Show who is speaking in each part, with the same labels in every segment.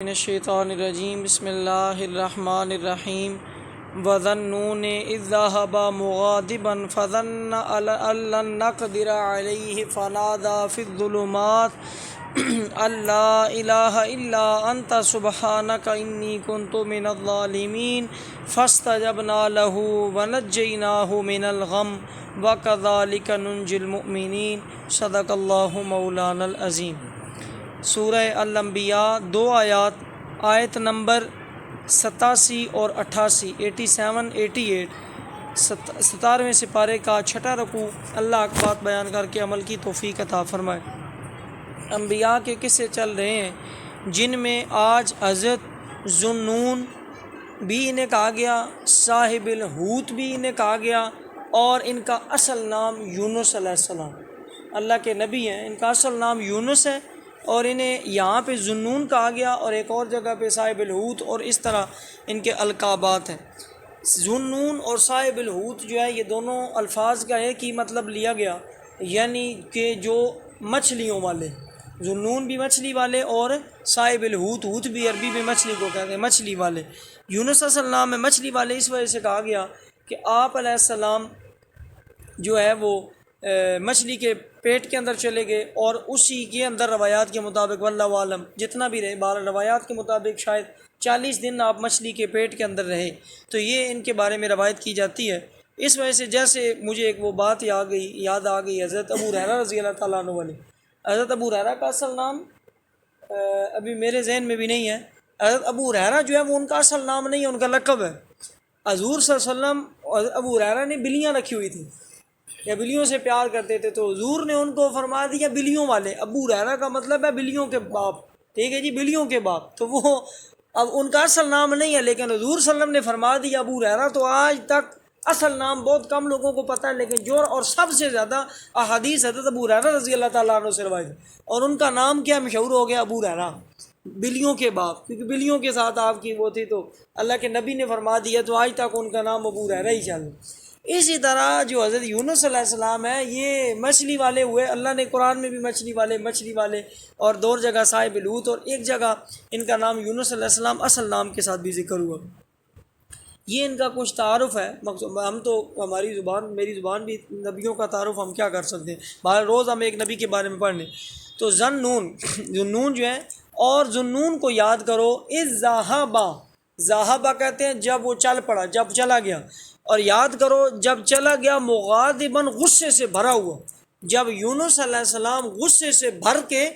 Speaker 1: من الشیطان الرجیم بسم اللہ الرحمن الرحیم وظنون اذ ذهب مغاضبا فظن ان لن نقدر علیہ فنادى في الظلمات ان لا الہ الا انت سبحانک انی کنت من الظالمین فاستجبنا له ونجیناہ من الغم وکذلک ننجی المؤمنین صدق اللہ مولانا العظیم۔ سورہ الانبیاء 2 آیات، آیت نمبر 87 اور 88، 87 88، 17ویں سپارے کا 6واں رکوع۔ اللہ کی بات بیان کر کے عمل کی توفیق عطا فرمائے۔ انبیاء کے قصے چل رہے ہیں جن میں آج حضرت ذوالنون بھی انہیں کہا گیا، صاحب الحوت بھی انہیں کہا گیا، اور ان کا اصل نام یونس علیہ السلام، اللہ کے نبی ہیں، ان کا اصل نام یونس ہے، اور انہیں یہاں پہ ذوالنون کہا گیا اور ایک اور جگہ پہ صاحب الحوت، اور اس طرح ان کے القابات ہیں۔ ذوالنون اور صاحب الحوت جو ہے، یہ دونوں الفاظ کا ایک ہی مطلب لیا گیا، یعنی کہ جو مچھلیوں والے، ذوالنون بھی مچھلی والے اور صاحب الحوت، حوت بھی عربی میں مچھلی کو کہتے ہیں، مچھلی والے۔ یونس اصل نام ہے مچھلی والے، اس وجہ سے کہا گیا کہ آپ علیہ السلام جو ہے وہ مچھلی کے پیٹ کے اندر چلے گئے، اور اسی کے اندر روایات کے مطابق واللہ عالم جتنا بھی رہے، 12 روایات کے مطابق شاید 40 دن آپ مچھلی کے پیٹ کے اندر رہے، تو یہ ان کے بارے میں روایت کی جاتی ہے۔ اس وجہ سے جیسے مجھے ایک وہ بات یاد آ گئی حضرت ابو ہریرہ رضی اللہ تعالیٰ عنہ والے۔ حضرت ابو ہریرہ کا اصل نام ابھی میرے ذہن میں بھی نہیں ہے۔ حضرت ابو ہریرہ جو ہے وہ ان کا اصل نام نہیں ہے، ان کا لقب ہے۔ حضور صلی اللہ علیہ وسلم ابو ہریرہ نے بلیاں رکھی ہوئی تھیں، یا بلیوں سے پیار کرتے تھے، تو حضور نے ان کو فرما دیا بلیوں والے۔ ابو ہریرہ کا مطلب ہے بلیوں کے باپ، ٹھیک ہے جی، بلیوں کے باپ، تو وہ اب ان کا اصل نام نہیں ہے، لیکن حضور صلی اللہ علیہ وسلم نے فرما دیا ابو ہریرہ۔ تو آج تک اصل نام بہت کم لوگوں کو پتہ ہے، لیکن جو اور سب سے زیادہ احادیث حضرت ابو ہریرہ رضی اللہ تعالیٰ عنہ سے روایت ہے، اور ان کا نام کیا مشہور ہو گیا، ابو ہریرہ، بلیوں کے باپ، کیونکہ بلیوں کے ساتھ آپ کی وہ تھی، تو اللہ کے نبی نے فرما دیا، تو آج تک ان کا نام ابو ہریرہ ہی چل۔ اسی طرح جو حضرت یونس علیہ السلام ہے، یہ مچھلی والے ہوئے۔ اللہ نے قرآن میں بھی مچھلی والے، اور 2 جگہ صاحب الحوت، اور ایک جگہ ان کا نام یونس علیہ السلام اصل نام کے ساتھ بھی ذکر ہوا۔ یہ ان کا کچھ تعارف ہے، ہم تو میری زبان بھی نبیوں کا تعارف ہم کیا کر سکتے ہیں، بہر روز ہم ایک نبی کے بارے میں پڑھ لیں۔ تو ذوالنون جو ہے، اور ذوالنون کو یاد کرو، اذ ذہبا کہتے ہیں جب وہ چل پڑا، جب چلا گیا، اور یاد کرو جب چلا گیا مغاضباً غصے سے بھرا ہوا، جب یونس علیہ السلام غصے سے بھر کے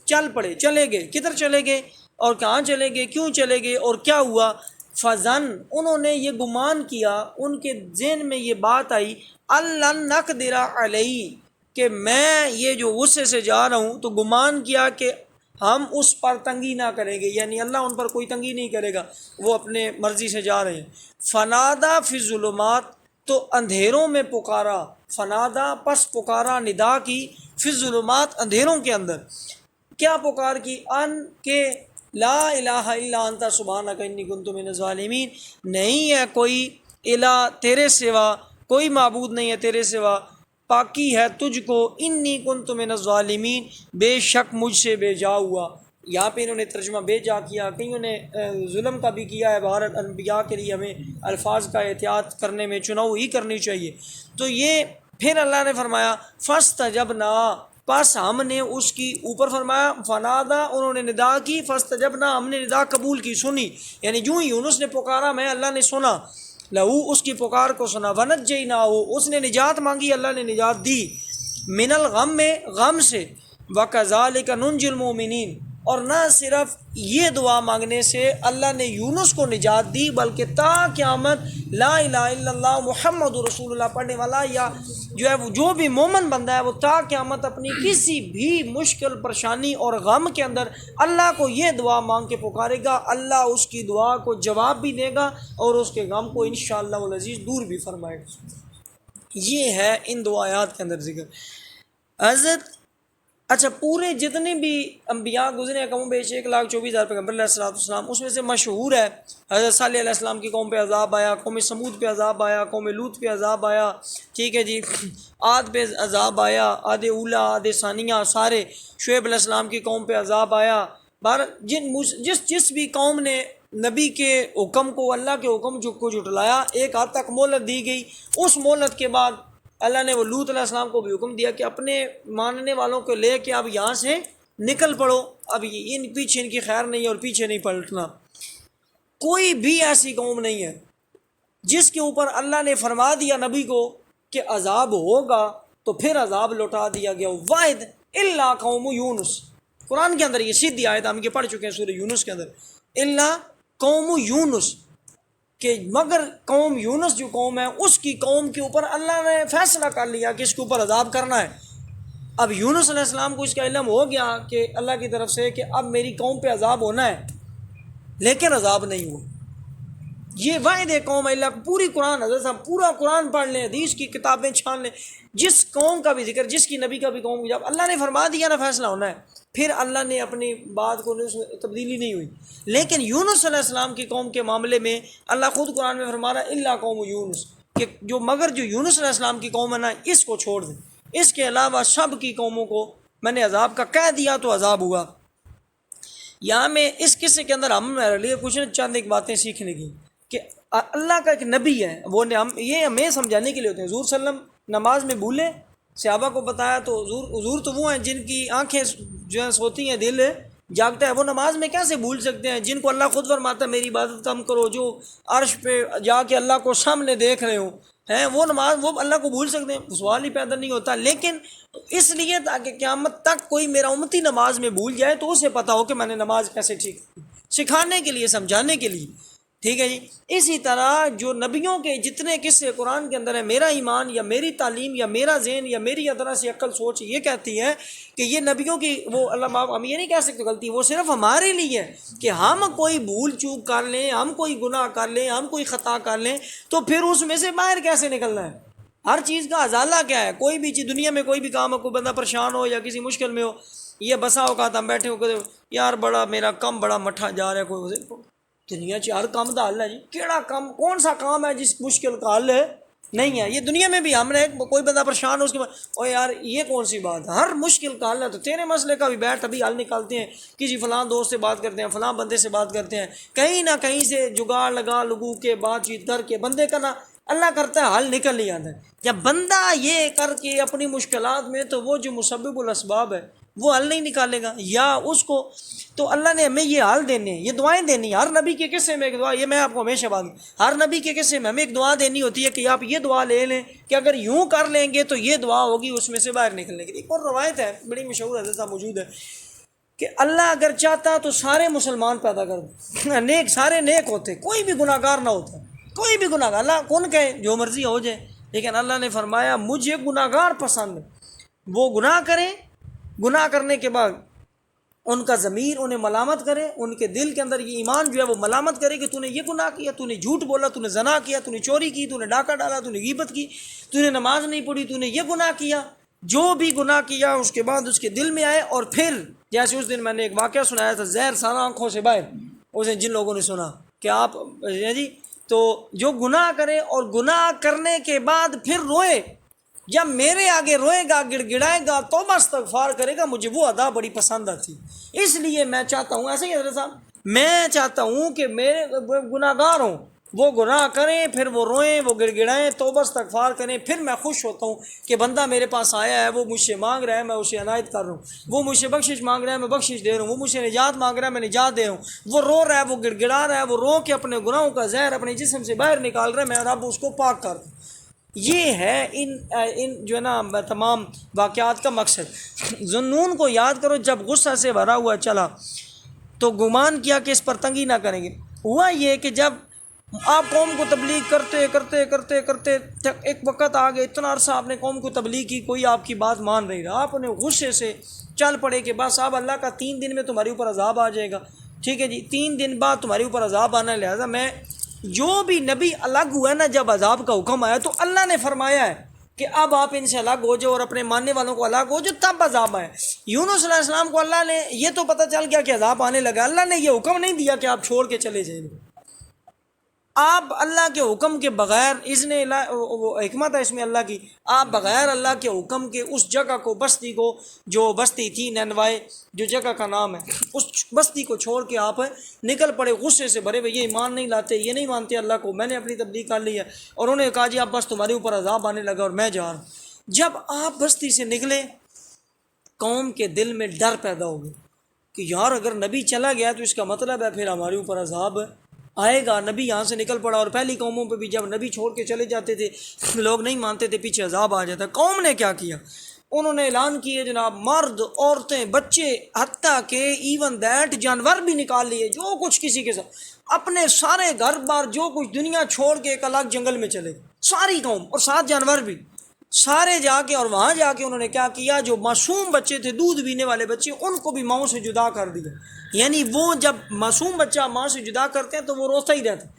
Speaker 1: چلے گئے، کدھر چلے گئے اور کہاں چلے گئے، کیوں چلے گئے اور کیا ہوا؟ فظن، انہوں نے یہ گمان کیا، ان کے ذہن میں یہ بات آئی، لن نقدر علیہ، کہ میں یہ جو غصے سے جا رہا ہوں، تو گمان کیا کہ ہم اس پر تنگی نہ کریں گے، یعنی اللہ ان پر کوئی تنگی نہیں کرے گا، وہ اپنے مرضی سے جا رہے ہیں۔ فنادا فی الظلمات، تو اندھیروں میں پکارا، فنادا پس پکارا، ندا کی، فی الظلمات اندھیروں کے اندر، کیا پکار کی؟ ان کہ لا الہ الا انت سبحانک انی کنت من الظالمین، نہیں ہے کوئی الہ تیرے سوا، کوئی معبود نہیں ہے تیرے سوا، پاکی ہے تجھ کو، انی کنت من الظالمین، بے شک مجھ سے بے جا ہوا۔ یہاں پہ انہوں نے ترجمہ بے جا کیا، کئیوں نے ظلم کا بھی کیا ہے۔ بھارت انبیاء کے لیے ہمیں الفاظ کا احتیاط کرنے میں چناؤ ہی کرنی چاہیے۔ تو یہ پھر اللہ نے فرمایا فاستجبنا، پس ہم نے اس کی اوپر فرمایا فنادا، انہوں نے ندا کی، فاستجبنا، ہم نے ندا قبول کی، سنی، یعنی جو ہی یونس نے پکارا میں اللہ نے سنا، لہو اس کی پکار کو سنا، ونجیناہ، اس نے نجات مانگی، اللہ نے نجات دی، من الغم، میں غم سے، وکذالک ننجی المؤمنین، اور نہ صرف یہ دعا مانگنے سے اللہ نے یونس کو نجات دی، بلکہ تا قیامت لا الہ الا اللہ محمد رسول اللہ پڑھنے والا، یا جو ہے وہ جو بھی مومن بندہ ہے، وہ تا قیامت اپنی کسی بھی مشکل پریشانی اور غم کے اندر اللہ کو یہ دعا مانگ کے پکارے گا، اللہ اس کی دعا کو جواب بھی دے گا، اور اس کے غم کو انشاءاللہ العزیز دور بھی فرمائے گا۔ یہ ہے ان 2 آیات کے اندر ذکر۔ حضرت اچھا، پورے جتنے بھی انبیاء گزرے ہیں، کم و بیش 1,24,000 پیغمبر علیہ السلام، اس میں سے مشہور ہے حضرت صالح علیہ السلام کی قوم پہ عذاب آیا، قوم سمود پہ عذاب آیا، قوم لوط پہ عذاب آیا، ٹھیک ہے جی، عاد پہ عذاب آیا، عاد اولا، عاد ثانیہ، سارے، شعیب علیہ السلام کی قوم پہ عذاب آیا، جس بھی قوم نے نبی کے حکم کو، اللہ کے حکم کو جھٹلایا، ایک حد تک مہلت دی گئی. اس مہلت کے بعد اللہ نے وہ لوط علیہ السلام کو بھی حکم دیا کہ اپنے ماننے والوں کو لے کے اب یہاں سے نکل پڑو، اب پیچھے ان کی خیر نہیں ہے اور پیچھے نہیں پلٹنا. کوئی بھی ایسی قوم نہیں ہے جس کے اوپر اللہ نے فرما دیا نبی کو کہ عذاب ہوگا تو پھر عذاب لوٹا دیا گیا. واحد الا قوم یونس، قرآن کے اندر یہ سیدھی آیت ہم کے پڑھ چکے ہیں سورہ یونس کے اندر، الا قوم یونس، کہ مگر قوم یونس جو قوم ہے اس کی قوم کے اوپر اللہ نے فیصلہ کر لیا کہ اس کے اوپر عذاب کرنا ہے. اب یونس علیہ السلام کو اس کا علم ہو گیا کہ اللہ کی طرف سے کہ اب میری قوم پہ عذاب ہونا ہے، لیکن عذاب نہیں ہوا. یہ واحد ہے قوم اللہ. پوری قرآن، حضرت صاحب پورا قرآن پڑھ لیں، حدیث کی کتابیں چھان لیں، جس قوم کا بھی ذکر، جس کی نبی کا بھی قوم، جب اللہ نے فرما دیا نا فیصلہ ہونا ہے، پھر اللہ نے اپنی بات کو تبدیلی نہیں ہوئی. لیکن یونس علیہ السلام کی قوم کے معاملے میں اللہ خود قرآن میں فرما رہا ہے الا قوم یونس، کہ مگر جو یونس علیہ السلام کی قوم ہے نا، اس کو چھوڑ دیں، اس کے علاوہ سب کی قوموں کو میں نے عذاب کا کہہ دیا تو عذاب ہوا. یہاں میں اس قصے کے اندر ہم میرے لیے کچھ چند ایک باتیں سیکھنے کی کہ اللہ کا ایک نبی ہے، وہ یہ ہمیں سمجھانے کے لیے ہوتے ہیں. حضور صلی اللہ علیہ وسلم نماز میں بھولے، صحابہ کو بتایا تو حضور تو وہ ہیں جن کی آنکھیں جو ہیں سوتی ہیں، دل جاگتا ہے، وہ نماز میں کیسے بھول سکتے ہیں جن کو اللہ خود فرماتا ہے میری عبادت کم کرو، جو عرش پہ جا کے اللہ کو سامنے دیکھ رہے ہو ہیں، وہ نماز وہ اللہ کو بھول سکتے ہیں؟ سوال ہی پیدا نہیں ہوتا. لیکن اس لیے تاکہ قیامت تک کوئی میرا امتی نماز میں بھول جائے تو اسے پتہ ہو کہ میں نے نماز کیسے ٹھیک، سکھانے کے لیے، سمجھانے کے لیے. ٹھیک ہے جی. اسی طرح جو نبیوں کے جتنے قصے قرآن کے اندر ہیں، میرا ایمان یا میری تعلیم یا میرا ذہن یا میری ادنا سی عقل سوچ یہ کہتی ہے کہ یہ نبیوں کی وہ اللہ، ہم یہ نہیں کہہ سکتے غلطی، وہ صرف ہمارے لیے ہے کہ ہم کوئی بھول چوک کر لیں، ہم کوئی گناہ کر لیں، ہم کوئی خطا کر لیں تو پھر اس میں سے باہر کیسے نکلنا ہے. ہر چیز کا ازالہ کیا ہے. کوئی بھی چیز دنیا میں، کوئی بھی کام ہو، کوئی بندہ پریشان ہو یا کسی مشکل میں ہو، یہ بسا اوقات ہم بیٹھے ہو کہ یار بڑا میرا کم بڑا مٹھا جا رہا ہے، کوئی دنیا ہر کام کا حل ہے جی. کیڑا کام، کون سا کام ہے جس مشکل کا حل ہے؟ نہیں ہے. یہ دنیا میں بھی ہم نے کوئی بندہ پریشان ہو اس کے بعد او یار یہ کون سی بات ہے، ہر مشکل کا حل ہے. تو تیرے مسئلے کا بھی بیٹھ ابھی حل نکالتے ہیں، کسی فلاں دوست سے بات کرتے ہیں، فلاں بندے سے بات کرتے ہیں، کہیں نہ کہیں سے جگاڑ لگا لگو کے بات چیت کر کے بندے کا نہ اللہ کرتا ہے حل نکل نہیں آتا ہے. جب بندہ یہ کر کے اپنی مشکلات میں، تو وہ جو مسبب الاسباب ہے وہ حل نہیں نکالے گا یا اس کو. تو اللہ نے ہمیں یہ حال دینے ہیں، یہ دعائیں دینی ہیں. ہر نبی کے قصے میں ایک دعا، یہ میں آپ کو ہمیشہ بات، ہر نبی کے قصے میں ہمیں ایک دعا دینی ہوتی ہے کہ آپ یہ دعا لے لیں کہ اگر یوں کر لیں گے تو یہ دعا ہوگی اس میں سے باہر نکلنے کے لیے. ایک اور روایت ہے بڑی مشہور، حضرت صاحب موجود ہے کہ اللہ اگر چاہتا تو سارے مسلمان پیدا کر دے، نیک، سارے نیک ہوتے، کوئی بھی گناہ گار نہ ہوتا، کوئی بھی گناہ گار. اللہ کون کہے جو مرضی ہو جائے، لیکن اللہ نے فرمایا مجھے گناہ گار پسند ہے. وہ گناہ کریں، گناہ کرنے کے بعد ان کا ضمیر انہیں ملامت کرے، ان کے دل کے اندر یہ ایمان جو ہے وہ ملامت کرے کہ تو نے یہ گناہ کیا، تو نے جھوٹ بولا، تو نے زنا کیا، تو نے چوری کی، تو نے ڈاکہ ڈالا، تو نے غیبت کی، تو نے نماز نہیں پڑھی، تو نے یہ گناہ کیا. جو بھی گناہ کیا اس کے بعد اس کے دل میں آئے، اور پھر جیسے اس دن میں نے ایک واقعہ سنایا تھا، زہر سارا آنکھوں سے باہر، اس دن جن لوگوں نے سنا کہ آپ جی، تو جو گناہ کرے اور گناہ کرنے کے بعد پھر روئے، جب میرے آگے روئے گا، گڑ گڑائے گا، توبہ استغفار کرے گا، مجھے وہ ادا بڑی پسند آتی. اس لیے میں چاہتا ہوں، ایسے ہی حضرت صاحب، میں چاہتا ہوں کہ میرے گناہ گار ہوں، وہ گناہ کریں، پھر وہ روئیں، وہ گڑ گڑائیں، توبہ استغفار کریں، پھر میں خوش ہوتا ہوں کہ بندہ میرے پاس آیا ہے، وہ مجھ سے مانگ رہا ہے، میں اسے عنایت کر رہا ہوں، وہ مجھ سے بخشش مانگ رہا ہے، میں بخشش دے رہا ہوں، وہ مجھ سے نجات مانگ رہا ہے، میں نجات دے رہا ہوں، وہ رو رہا ہے، وہ گڑ گڑا رہا ہے، وہ رو کے اپنے گناہوں کا زہر اپنے جسم سے باہر نکال رہا ہے، میں رب اس کو پاک کر دوں. یہ ہے ان جو ہے نا تمام واقعات کا مقصد. ذنون کو یاد کرو، جب غصہ سے بھرا ہوا چلا تو گمان کیا کہ اس پر تنگی نہ کریں گے. ہوا یہ کہ جب آپ قوم کو تبلیغ کرتے کرتے کرتے کرتے ایک وقت آ گیا، اتنا عرصہ آپ نے قوم کو تبلیغ کی، کوئی آپ کی بات مان نہیں رہا، آپ نے غصے سے چل پڑے کہ بس اب اللہ کا 3 دن میں تمہارے اوپر عذاب آ جائے گا. ٹھیک ہے جی، 3 دن بعد تمہارے اوپر عذاب آنا ہے، لہٰذا میں جو بھی نبی الگ ہوا ہے نا، جب عذاب کا حکم آیا تو اللہ نے فرمایا ہے کہ اب آپ ان سے الگ ہو جاؤ اور اپنے ماننے والوں کو الگ ہو جاؤ، تب عذاب آئے. یونس علیہ السلام کو اللہ نے یہ تو پتہ چل گیا کہ عذاب آنے لگا، اللہ نے یہ حکم نہیں دیا کہ آپ چھوڑ کے چلے جائیں. آپ اللہ کے حکم کے بغیر، اس نے وہ حکمت ہے اس میں اللہ کی، آپ بغیر اللہ کے حکم کے اس جگہ کو، بستی کو، جو بستی تھی نینوائے جو جگہ کا نام ہے، اس بستی کو چھوڑ کے آپ نکل پڑے غصے سے بھرے ہوئے، یہ ایمان نہیں لاتے، یہ نہیں مانتے اللہ کو، میں نے اپنی تبلیغ کر لی ہے، اور انہوں نے کہا جی اب بس تمہارے اوپر عذاب آنے لگا اور میں جا رہا ہوں۔ جب آپ بستی سے نکلے، قوم کے دل میں ڈر پیدا ہو گیا کہ یار اگر نبی چلا گیا تو اس کا مطلب ہے پھر ہمارے اوپر عذاب آئے گا۔ نبی یہاں سے نکل پڑا، اور پہلی قوموں پہ بھی جب نبی چھوڑ کے چلے جاتے تھے لوگ نہیں مانتے تھے، پیچھے عذاب آ جاتا۔ قوم نے کیا کیا؟ انہوں نے اعلان کیے جناب، مرد، عورتیں، بچے، حتیٰ کہ ایون دیٹ جانور بھی نکال لیے، جو کچھ کسی کے ساتھ، اپنے سارے گھر بار جو کچھ دنیا چھوڑ کے ایک الگ جنگل میں چلے، ساری قوم اور ساتھ جانور بھی سارے جا کے، اور وہاں جا کے انہوں نے کیا کیا، جو معصوم بچے تھے، دودھ پینے والے بچے، ان کو بھی ماؤں سے جدا کر دیا۔ یعنی وہ جب معصوم بچہ ماں سے جدا کرتے ہیں تو وہ روتا ہی رہتا ہے،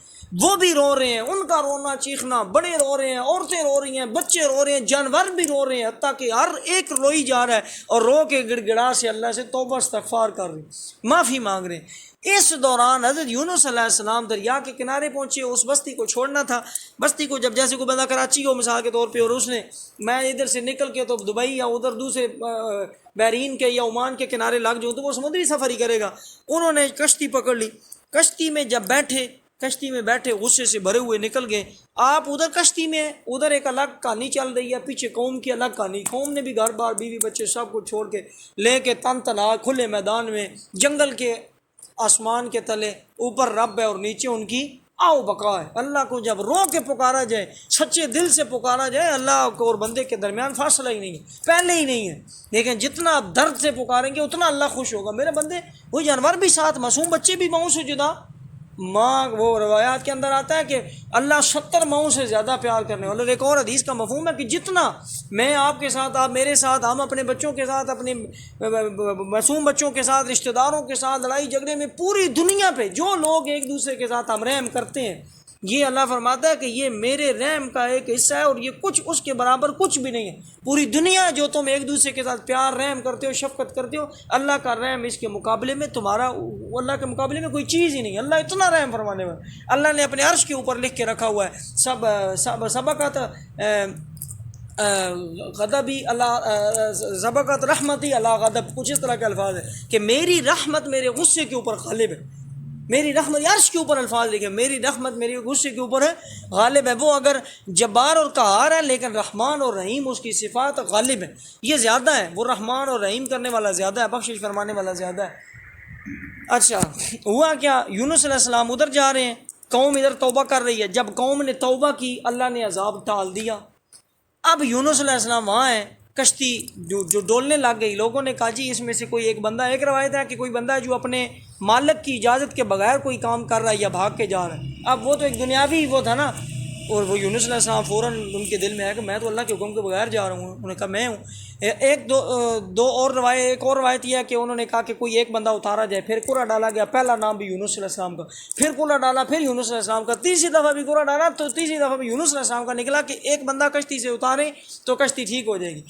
Speaker 1: وہ بھی رو رہے ہیں، ان کا رونا چیخنا، بڑے رو رہے ہیں، عورتیں رو رہی ہیں، بچے رو رہے ہیں، جانور بھی رو رہے ہیں، حتیٰ کہ ہر ایک روئی جا رہا ہے اور رو کے گڑ گڑا سے اللہ سے توبہ استغفار کر رہے ہیں، معافی مانگ رہے ہیں۔ اس دوران حضرت یونس علیہ السلام دریا کے کنارے پہنچے، اس بستی کو چھوڑنا تھا۔ بستی کو جب جیسے کوئی بندہ کراچی ہو مثال کے طور پہ، اور اس نے میں ادھر سے نکل کے تو دبئی یا ادھر دوسرے بحرین کے یا عمان کے کنارے لگ جاؤں تو وہ سمندری سفر ہی کرے گا۔ انہوں نے کشتی پکڑ لی، کشتی میں جب بیٹھے غصے سے بھرے ہوئے نکل گئے۔ آپ ادھر کشتی میں، ادھر ایک الگ کہانی چل رہی ہے، پیچھے قوم کی الگ کہانی۔ قوم نے بھی گھر بار، بیوی بچے سب کچھ چھوڑ کے لے کے تن تنہا کھلے میدان میں، جنگل کے آسمان کے تلے، اوپر رب ہے اور نیچے ان کی آؤ بقا ہے۔ اللہ کو جب رو کے پکارا جائے، سچے دل سے پکارا جائے، اللہ کو اور بندے کے درمیان فاصلہ ہی نہیں ہے، پہلے ہی نہیں ہے، لیکن جتنا آپ درد سے پکاریں گے اتنا اللہ خوش ہوگا۔ میرے بندے، وہ جانور بھی ساتھ، معصوم بچے بھی ماؤں سے جدا، ماں، وہ روایات کے اندر آتا ہے کہ اللہ 70 ماؤں سے زیادہ پیار کرنے والا۔ ایک اور حدیث کا مفہوم ہے کہ جتنا میں آپ کے ساتھ، آپ میرے ساتھ، ہم اپنے بچوں کے ساتھ، اپنے معصوم بچوں کے ساتھ، رشتہ داروں کے ساتھ لڑائی جھگڑے میں، پوری دنیا پہ جو لوگ ایک دوسرے کے ساتھ ہم رحم کرتے ہیں، یہ اللہ فرماتا ہے کہ یہ میرے رحم کا ایک حصہ ہے، اور یہ کچھ اس کے برابر کچھ بھی نہیں ہے۔ پوری دنیا جو تم ایک دوسرے کے ساتھ پیار، رحم کرتے ہو، شفقت کرتے ہو، اللہ کا رحم اس کے مقابلے میں، تمہارا اللہ کے مقابلے میں کوئی چیز ہی نہیں۔ اللہ اتنا رحم فرمانے والا، اللہ نے اپنے عرش کے اوپر لکھ کے رکھا ہوا ہے، سبقت غضبی اللہ، سبقت رحمتی اللہ غضب، کچھ اس طرح کے الفاظ ہیں کہ میری رحمت میرے غصے کے اوپر غالب ہے۔ میری رحمت، عرش کے اوپر الفاظ لکھے، میری رحمت میری غصے کے اوپر ہے غالب ہے۔ وہ اگر جبار اور قہار ہے، لیکن رحمان اور رحیم اس کی صفات غالب ہے، یہ زیادہ ہے، وہ رحمان اور رحیم کرنے والا زیادہ ہے، بخشش فرمانے والا زیادہ ہے۔ اچھا ہوا کیا، یونس علیہ السلام ادھر جا رہے ہیں، قوم ادھر توبہ کر رہی ہے۔ جب قوم نے توبہ کی، اللہ نے عذاب ٹال دیا۔ اب یونس علیہ السلام وہاں ہیں، کشتی جو ڈولنے لگ گئی، لوگوں نے کہا جی اس میں سے کوئی ایک بندہ، ایک روایت ہے کہ کوئی بندہ جو اپنے مالک کی اجازت کے بغیر کوئی کام کر رہا ہے یا بھاگ کے جا رہا ہے۔ اب وہ تو ایک دنیاوی وہ تھا نا، اور وہ یونس علیہ السلام فوراً ان کے دل میں ہے کہ میں تو اللہ کے حکم کے بغیر جا رہا ہوں۔ انہوں نے کہا میں ہوں۔ ایک اور روایت یہ ہے کہ انہوں نے کہا کہ کوئی ایک بندہ اتارا جائے، پھر قرعہ ڈالا گیا، پہلا نام بھی یونس علیہ السلام کا، پھر قرعہ ڈالا، پھر یونس علیہ السلام کا، تیسری دفعہ بھی قرعہ ڈالا تو تیسری دفعہ بھی یونس علیہ السلام کا نکلا کہ ایک بندہ کشتی سے اتارے تو کشتی ٹھیک ہو جائے گی۔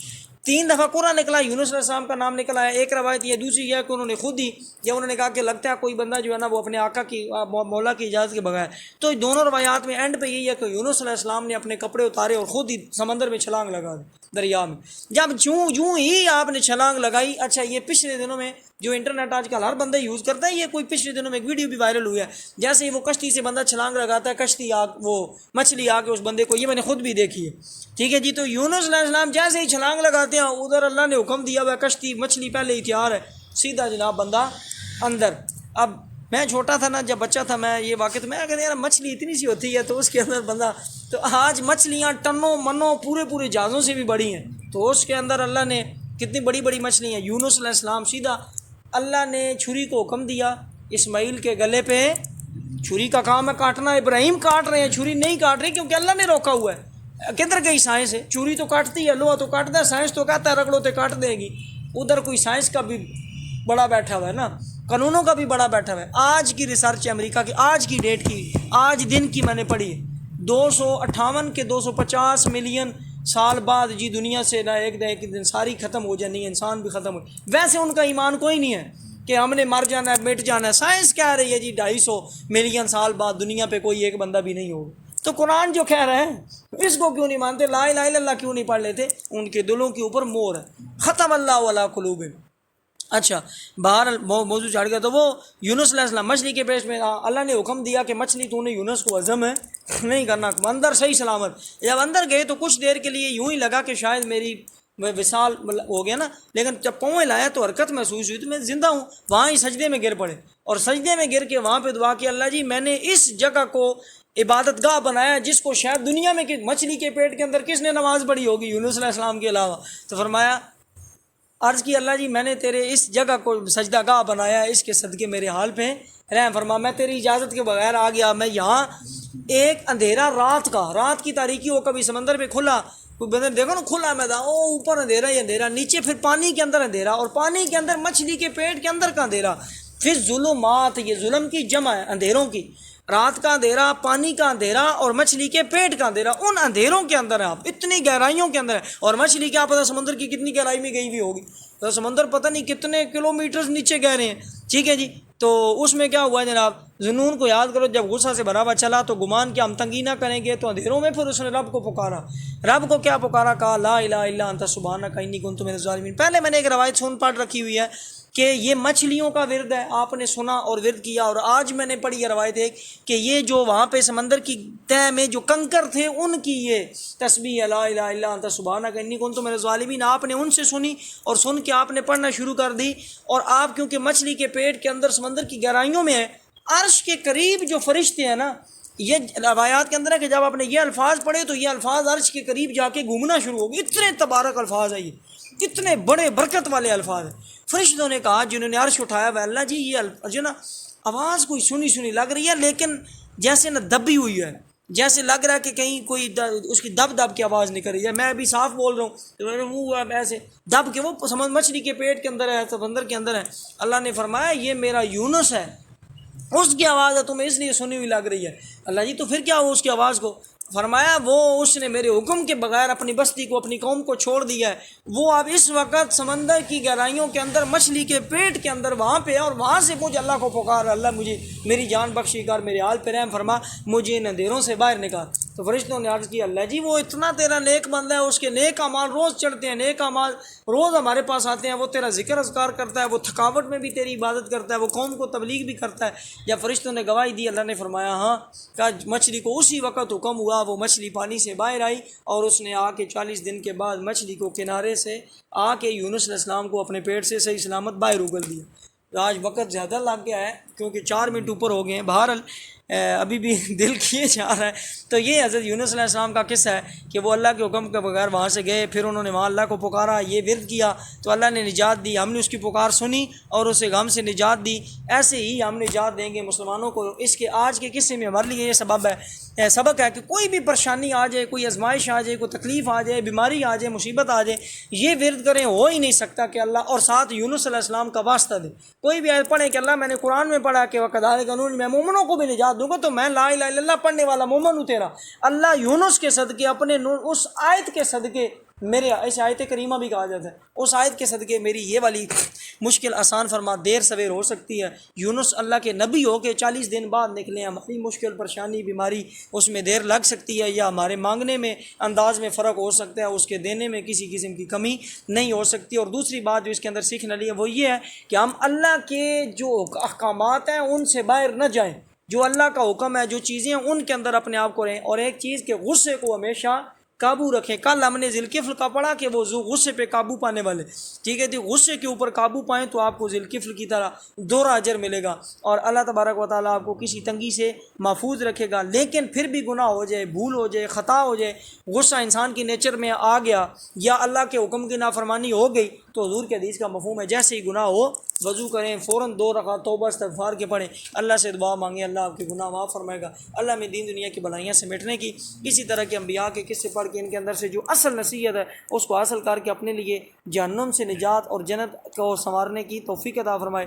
Speaker 1: 3 دفعہ قرعہ نکلا، یونس علیہ السلام کا نام نکلا ہے۔ ایک روایت یہ، دوسری یہ کہ انہوں نے خود ہی، یا انہوں نے کہا کہ لگتا ہے کوئی بندہ جو ہے نا وہ اپنے آقا کی، مولا کی اجازت کے بغیر۔ تو دونوں روایات میں اینڈ پہ یہی ہے کہ یونس علیہ السلام نے اپنے کپڑے اتارے اور خود ہی سمندر میں چھلانگ لگا دی، دریا میں۔ جب جوں ہی آپ نے چھلانگ لگائی، اچھا یہ پچھلے دنوں میں جو انٹرنیٹ آج کل ہر بندہ یوز کرتا ہے، یہ کوئی پچھلے دنوں میں ایک ویڈیو بھی وائرل ہوئی ہے، جیسے ہی وہ کشتی سے بندہ چھلانگ لگاتا ہے، کشتی وہ مچھلی آ کے اس بندے کو، یہ میں نے خود بھی دیکھی ہے، ٹھیک ہے جی۔ تو یونس علیہ السلام جیسے ہی چھلانگ لگاتے ہیں، ادھر اللہ نے حکم دیا ہوا کشتی، مچھلی پہلے ہی تیار ہے، سیدھا جناب بندہ اندر۔ اب میں چھوٹا تھا نا، جب بچہ تھا میں، یہ واقع تو میں کہتے ہیں یار مچھلی اتنی سی ہوتی ہے تو اس کے اندر بندہ، تو آج مچھلیاں ٹنوں منوں پورے جہازوں سے بھی بڑی ہیں، تو اس کے اندر اللہ نے کتنی بڑی بڑی مچھلی ہیں۔ یونس علیہ السلام سیدھا، اللہ نے چھری کو حکم دیا، اسماعیل کے گلے پہ، چھری کا کام ہے کاٹنا، ابراہیم کاٹ رہے ہیں، چھری نہیں کاٹ رہی کیونکہ اللہ نے روکا ہوا ہے۔ کدھر گئی سائنس ہے؟ چھری تو کاٹتی ہے، لوہا تو کاٹتا ہے، سائنس تو کہتا ہے رگڑو تے کاٹ دے گی۔ ادھر کوئی سائنس کا بھی بڑا بیٹھا ہوا ہے نا، قانونوں کا بھی بڑا بیٹھا ہوا ہے۔ آج کی ریسرچ امریکہ کی، آج کی ڈیٹ کی، آج دن کی میں نے پڑھی ہے، 258 کے 250 ملین سال بعد جی دنیا سے نہ ایک دن ساری ختم ہو جانی ہے، انسان بھی ختم ہو، ویسے ان کا ایمان کوئی نہیں ہے، کہ ہم نے مر جانا ہے، مٹ جانا ہے۔ سائنس کہہ رہی ہے جی 250 ملین سال بعد دنیا پہ کوئی ایک بندہ بھی نہیں ہوگا۔ تو قرآن جو کہہ رہے ہیں اس کو کیوں نہیں مانتے؟ لا الہ الا اللہ کیوں نہیں پڑھ لیتے؟ ان کے دلوں کے اوپر مور ہے، ختم اللہ علی قلوبہم۔ اچھا، باہر موضوع چڑھ گیا۔ تو وہ یونس علیہ السلام مچھلی کے پیٹ میں، اللہ نے حکم دیا کہ مچھلی تو نے یونس کو عزم ہے نہیں کرنا، اندر صحیح سلامت۔ جب اندر گئے تو کچھ دیر کے لیے یوں ہی لگا کہ شاید میری وصال ہو گیا نا، لیکن جب پاؤں لایا تو حرکت محسوس ہوئی تو میں زندہ ہوں۔ وہاں ہی سجدے میں گر پڑے، اور سجدے میں گر کے وہاں پہ دعا کی، اللہ جی میں نے اس جگہ کو عبادت گاہ بنایا جس کو شاید دنیا میں کہ مچھلی کے پیٹ کے اندر کس نے نماز پڑھی ہوگی یونس علیہ السلام کے علاوہ۔ تو فرمایا، عرض کی اللہ جی میں نے تیرے اس جگہ کو سجدہ گاہ بنایا، اس کے صدقے میرے حال پہ رحم فرما۔ میں تیری اجازت کے بغیر آ گیا، میں یہاں ایک اندھیرا رات کی تاریکی ہو، کبھی سمندر پہ کھلا، دیکھو نا کھلا میدان، او اوپر اندھیرا ہی اندھیرا، نیچے پھر پانی کے اندر اندھیرا، اور پانی کے اندر مچھلی کے پیٹ کے اندر کا اندھیرا، پھر ظلمات، یہ ظلم کی جمع ہے اندھیروں کی، رات کا اندھیرا، پانی کا اندھیرا اور مچھلی کے پیٹ کا اندھیرا، ان اندھیروں کے اندر ہے آپ، اتنی گہرائیوں کے اندر ہے۔ اور مچھلی کیا پتہ سمندر کی کتنی گہرائی میں گئی ہوئی ہوگی، تو سمندر پتہ نہیں کتنے کلومیٹرز نیچے گہرے ہیں، ٹھیک ہے جی۔ تو اس میں کیا ہوا جناب، ذنون کو یاد کرو، جب غصہ سے بھرا ہوا چلا تو گمان کیا ہم تنگی نہ کریں گے، تو اندھیروں میں پھر اس نے رب کو پکارا۔ رب کو کیا پکارا؟ کہا لا الہ الا انت سبحانک انی کنت من الظالمین۔ پہلے میں نے ایک روایت سن پڑھ رکھی ہوئی ہے کہ یہ مچھلیوں کا ورد ہے، آپ نے سنا اور ورد کیا، اور آج میں نے پڑھی یہ روایت ایک کہ یہ جو وہاں پہ سمندر کی تہ میں جو کنکر تھے ان کی یہ تسبیح لا الہ الا انت سبحانک انی کنت من الظالمین آپ نے ان سے سنی، اور سن کے آپ نے پڑھنا شروع کر دی۔ اور آپ کیونکہ مچھلی کے پیٹ کے اندر سمندر کی گہرائیوں میں ہے، عرش کے قریب جو فرشتے ہیں نا، یہ روایات کے اندر ہے کہ جب آپ نے یہ الفاظ پڑھے تو یہ الفاظ عرش کے قریب جا کے گھومنا شروع ہو گئے، اتنے تبارک الفاظ ہیں، یہ اتنے بڑے برکت والے الفاظ ہیں۔ فرشتوں نے کہا جنہوں نے عرش اٹھایا، وہ اللہ جی یہ جو نا آواز کوئی سنی لگ رہی ہے، لیکن جیسے نا دبی ہوئی ہے، جیسے لگ رہا ہے کہ کہیں کوئی اس کی دب کی آواز نکل رہی ہے۔ میں ابھی صاف بول رہا ہوں تو میرے منہ ایسے دب کے، وہ مچھلی کے پیٹ کے اندر ہے، سمندر کے اندر ہے۔ اللہ نے فرمایا یہ میرا یونس ہے، اس کی آواز ہے تمہیں اس لیے سنی ہوئی لگ رہی ہے۔ اللہ جی تو پھر کیا ہو اس کی آواز کو؟ فرمایا وہ اس نے میرے حکم کے بغیر اپنی بستی کو، اپنی قوم کو چھوڑ دیا ہے، وہ اب اس وقت سمندر کی گہرائیوں کے اندر مچھلی کے پیٹ کے اندر وہاں پہ ہے، اور وہاں سے مجھے اللہ کو پکار، اللہ مجھے میری جان بخشی کر، میرے حال پہ رحم فرما، مجھے ان اندھیروں سے باہر نکال۔ تو فرشتوں نے عرض کی اللہ جی وہ اتنا تیرا نیک بندہ ہے، اس کے نیک اعمال روز چڑھتے ہیں، نیک اعمال روز ہمارے پاس آتے ہیں، وہ تیرا ذکر اذکار کرتا ہے، وہ تھکاوٹ میں بھی تیری عبادت کرتا ہے، وہ قوم کو تبلیغ بھی کرتا ہے۔ جب فرشتوں نے گواہی دی، اللہ نے فرمایا ہاں، کہ مچھلی کو اسی وقت حکم ہوا، وہ مچھلی پانی سے باہر آئی، اور اس نے آ کے 40 دن کے بعد مچھلی کو کنارے سے آ کے یونس علیہ السلام کو اپنے پیٹ سے صحیح سلامت باہر اگل دیا۔ آج وقت زیادہ لگ گیا ہے کیونکہ 4 منٹ اوپر ہو گئے ہیں، بہرحال ابھی بھی دل کیے جا رہا ہے۔ تو یہ حضرت یونس علیہ السلام کا قصہ ہے کہ وہ اللہ کے حکم کے بغیر وہاں سے گئے، پھر انہوں نے وہاں اللہ کو پکارا، یہ ورد کیا تو اللہ نے نجات دی، ہم نے اس کی پکار سنی اور اسے غم سے نجات دی۔ ایسے ہی ہم نجات دیں گے مسلمانوں کو۔ اس کے آج کے قصے میں ہمارے لیے یہ سبق ہے کہ کوئی بھی پریشانی آ جائے، کوئی آزمائش آ جائے، کوئی تکلیف آ جائے، بیماری آ جائے، مصیبت آ جائے، یہ ورد کریں، ہو ہی نہیں سکتا کہ اللہ اور ساتھ یونس علیہ السلام کا واسطہ دے۔ کوئی بھی آیت پڑھے کہ اللہ میں نے قرآن میں پڑھا کہ وَكَذَلِكَ قانون میں مومنوں کو بھی نجات دوں گا، تو میں لا الہ الا اللہ پڑھنے والا مومن ہوں تیرا۔ اللہ یونس کے صدقے، اپنے اس آیت کے صدقے، میرے اس آیت کریمہ بھی کہا جاتا ہے، اس آیت کے صدقے میری یہ والی مشکل آسان فرما، دیر سویر ہو سکتی ہے۔ یونس اللہ کے نبی ہو کے 40 دن بعد نکلے، ہماری مشکل پریشانی بیماری اس میں دیر لگ سکتی ہے، یا ہمارے مانگنے میں انداز میں فرق ہو سکتا ہے، اس کے دینے میں کسی قسم کی کمی نہیں ہو سکتی۔ اور دوسری بات جو اس کے اندر سیکھنے لی ہے وہ یہ ہے کہ ہم اللہ کے جو احکامات ہیں ان سے باہر نہ جائیں، جو اللہ کا حکم ہے، جو چیزیں ہیں ان کے اندر اپنے آپ کو رہیں، اور ایک چیز کہ غصے کو ہمیشہ قابو رکھیں۔ کل ہم نے ذوالکفل کا پڑھا کہ وہ غصے پہ قابو پانے والے، ٹھیک ہے، تو غصے کے اوپر قابو پائیں تو آپ کو ذوالکفل کی طرح دوہرا اجر ملے گا، اور اللہ تبارک و تعالیٰ آپ کو کسی تنگی سے محفوظ رکھے گا۔ لیکن پھر بھی گناہ ہو جائے، بھول ہو جائے، خطا ہو جائے، غصہ انسان کی نیچر میں آ گیا، یا اللہ کے حکم کی نافرمانی ہو گئی، تو حضور کے حدیث کا مفہوم ہے جیسے ہی گناہ ہو وضو کریں، فوراً 2 رکعت توبہ استغفار کے پڑھیں، اللہ سے دعا مانگیں، اللہ آپ کے گناہ معاف فرمائے گا۔ اللہ میں دین دنیا کی بلائیاں سے مٹنے کی، اسی طرح کے انبیاء کے قصے پڑھ کے ان کے اندر سے جو اصل نصیحت ہے اس کو حاصل کر کے اپنے لیے جہنم سے نجات اور جنت کو سنوارنے کی توفیق عطا فرمائے۔